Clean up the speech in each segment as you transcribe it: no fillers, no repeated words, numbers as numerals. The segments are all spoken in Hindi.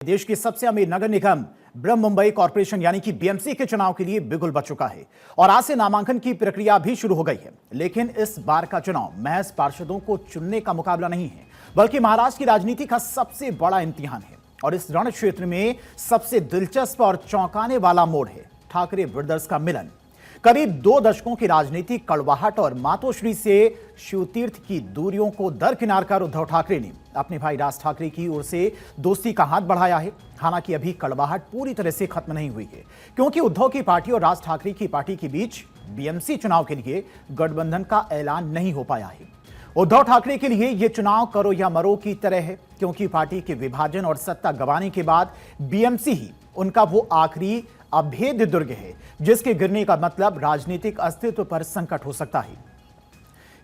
देश के सबसे अमीर नगर निगम बृहमुंबई कॉरपोरेशन यानी कि बीएमसी के चुनाव के लिए बिगुल बच चुका है और आज से नामांकन की प्रक्रिया भी शुरू हो गई है। लेकिन इस बार का चुनाव महज पार्षदों को चुनने का मुकाबला नहीं है, बल्कि महाराष्ट्र की राजनीति का सबसे बड़ा इम्तिहान है। और इस रण क्षेत्र में सबसे दिलचस्प और चौंकाने वाला मोड़ है ठाकरे ब्रदर्स का मिलन। करीब 2 दशकों की राजनीतिक कड़वाहट और मातोश्री से शिवतीर्थ की दूरियों को दरकिनार कर उद्धव ठाकरे ने अपने भाई राज ठाकरे की ओर से दोस्ती का हाथ बढ़ाया है। हालांकि अभी कड़वाहट पूरी तरह से खत्म नहीं हुई है, क्योंकि उद्धव की पार्टी और राज ठाकरे की पार्टी के बीच बीएमसी चुनाव के लिए गठबंधन का ऐलान नहीं हो पाया है। उद्धव ठाकरे के लिए यह चुनाव करो या मरो की तरह है, क्योंकि पार्टी के विभाजन और सत्ता गंवाने के बाद बीएमसी ही उनका वो आखिरी अभेद्य दुर्ग है जिसके गिरने का मतलब राजनीतिक अस्तित्व पर संकट हो सकता है।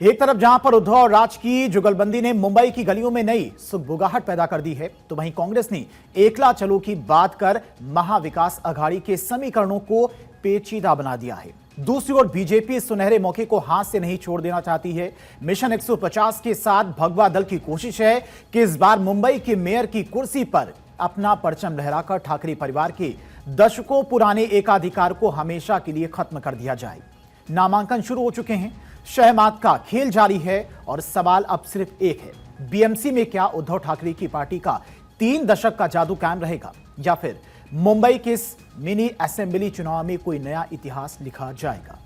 एक तरफ जहां पर उद्धव और राज की जुगलबंदी ने मुंबई की गलियों में नई सुगबुगाहट पैदा कर दी है, तो वहीं कांग्रेस ने एकला चलो की बात कर महाविकास अघाड़ी के समीकरणों को पेचीदा बना दिया है। दूसरी ओर बीजेपी इस सुनहरे मौके को हाथ से नहीं छोड़ देना चाहती है। मिशन 150 के साथ भगवा दल की कोशिश है कि इस बार मुंबई के मेयर की कुर्सी पर अपना परचम लहराकर ठाकरे परिवार के दशकों पुराने एकाधिकार को हमेशा के लिए खत्म कर दिया जाए। नामांकन शुरू हो चुके हैं, शहमात का खेल जारी है और सवाल अब सिर्फ एक है, बीएमसी में क्या उद्धव ठाकरे की पार्टी का 3 दशक का जादू कायम रहेगा या फिर मुंबई के इस मिनी असेंबली चुनाव में कोई नया इतिहास लिखा जाएगा।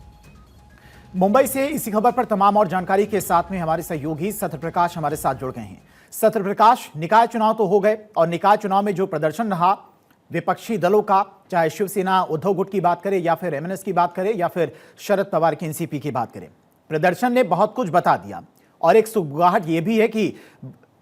मुंबई से इसी खबर पर तमाम और जानकारी के साथ में हमारे सहयोगी सत्यप्रकाश हमारे साथ जुड़ गए हैं। सत्यप्रकाश, निकाय चुनाव तो हो गए और निकाय चुनाव में जो प्रदर्शन रहा विपक्षी दलों का, चाहे शिवसेना उद्धव गुट की बात करें या फिर एमएनएस की बात करें या फिर शरद पवार की एनसीपी की बात करें, प्रदर्शन ने बहुत कुछ बता दिया। और एक सुगबुगाहट यह भी है कि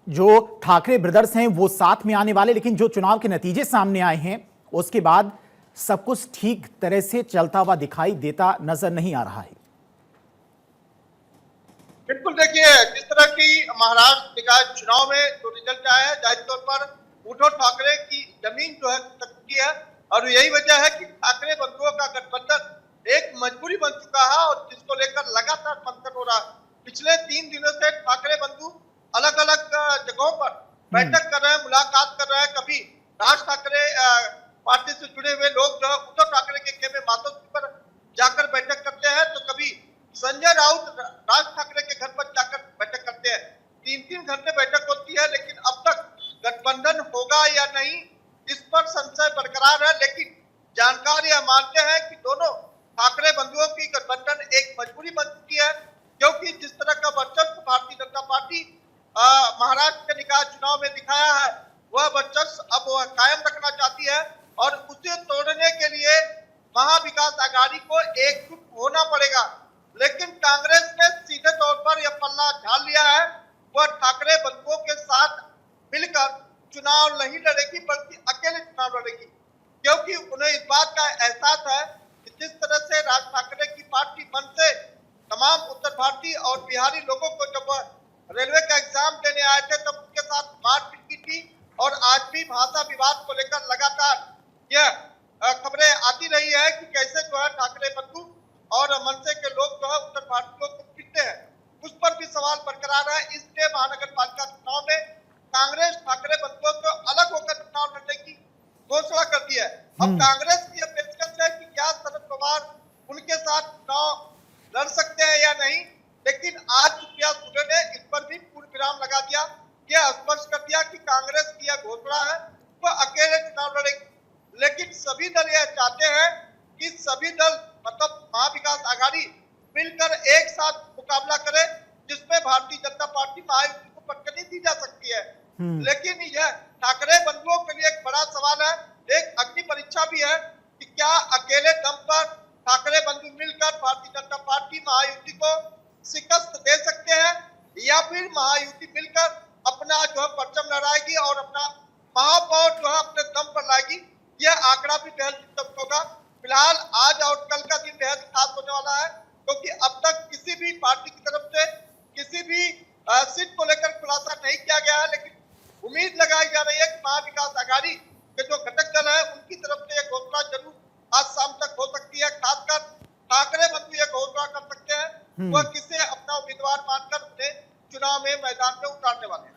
जो ठाकरे ब्रदर्स हैं वो साथ में आने वाले, लेकिन जो चुनाव के नतीजे सामने आए हैं उसके बाद सब कुछ ठीक तरह से चलता हुआ दिखाई देता नजर नहीं आ रहा है। बिल्कुल, देखिए जिस तरह की महाराष्ट्र निकाय चुनाव में जो रिजल्ट आया है, जाहिर तौर पर उद्धव ठाकरे की जमीन जो है खिसकी है और यही वजह है कि ठाकरे बंधुओं का गठबंधन एक मजबूरी बन चुका है और जिसको लेकर लगातार मंथन हो रहा है। पिछले 3 दिनों से ठाकरे बंधु अलग अलग जगहों पर बैठक कर रहे हैं, मुलाकात कर रहे हैं। कभी राज ठाकरे पार्टी से जुड़े हुए लोग जो है उद्धव ठाकरे के खेमे मातोश्री पर जाकर बैठक करते हैं, तो कभी संजय राउत राज ठाकरे के घर पर जाकर बैठक करते हैं। 3-3 घंटे बैठक होती है, लेकिन अब तक गठबंधन होगा या नहीं इस पर संशय बरकरार है। लेकिन जानकार यह मानते हैं कि दोनों ठाकरे बंधुओं की गठबंधन एक मजबूरी बन चुकी है, क्योंकि जिस तरह का वर्चस्व भारतीय जनता पार्टी महाराष्ट्र के निकाय चुनाव में दिखाया है, वह वर्चस्व अब वह कायम रखना चाहती है और उसे तोड़ने के लिए महाविकास अघाड़ी को एकजुट होना पड़ेगा। लेकिन कांग्रेस ने सीधे तौर पर यह पल्ला झाड़ लिया है, वह ठाकरे बंधुओं के साथ मिलकर चुनाव नहीं लड़ेगी बल्कि अकेले चुनाव लड़ेगी, क्योंकि उन्हें इस बात का एहसास है कि जिस तरह से राज ठाकरे की पार्टी मन से तमाम उत्तर भारतीय और बिहारी लोगों को जब रेलवे का एग्जाम देने आए थे तब उनके साथ मारपीट की थी और आज भी भाषा विवाद को लेकर लगातार यह खबरें आती रही है कि कैसे जो है ठाकरे बंधु और मनसे के लोग जो है उत्तर भारतीयों को पीटते हैं, उस पर भी सवाल बरकरार है। इसलिए महानगर पालिका चुनाव में कांग्रेस ठाकरे बंधुओं को अलग होकर चुनाव लड़ने की घोषणा कर दी है। अब कांग्रेस की यह पेशकश है कि क्या शरद पवार उनके साथ चुनाव लड़ सकते हैं या नहीं, लेकिन आज सुप्रिया सुले ने इस पर भी पूर्ण विराम लगा दिया, यह स्पष्ट कर दिया कि कांग्रेस की यह घोषणा है वह अकेले चुनाव लड़ेगी। लेकिन सभी दल यह चाहते हैं कि सभी दल मतलब महाविकास अघाड़ी मिलकर एक साथ मुकाबला करे, जिसमें भारतीय जनता पार्टी महायुति को पटकनी दी जा सकती है। लेकिन यह ठाकरे बंधुओं के लिए एक बड़ा सवाल है, एक अग्नि परीक्षा भी है कि क्या अकेले दम पर ठाकरे बंधु मिलकर भारतीय जनता पार्टी महायुति को शिकस्त दे सकते हैं या फिर महायुति मिलकर अपना जो है परचम लहराएगी और अपना महापौर जो है अपने दम पर लाएगी। यह आंकड़ा भी बेहद दिलचस्प होगा। फिलहाल आज और कल का दिन बेहद खास होने वाला है, क्योंकि अब तक किसी भी पार्टी की तरफ से किसी भी सीट को लेकर खुलासा नहीं किया गया है, लेकिन उम्मीद लगाई जा रही है कि महाविकास अघाड़ी के जो घटक दल है उनकी तरफ से यह घोषणा जरूर आज शाम तक हो सकती है। खासकर ठाकरे बंधु यह घोषणा कर सकते हैं वह किसे अपना उम्मीदवार मानकर उन्हें चुनाव में मैदान में उतारने वाले हैं।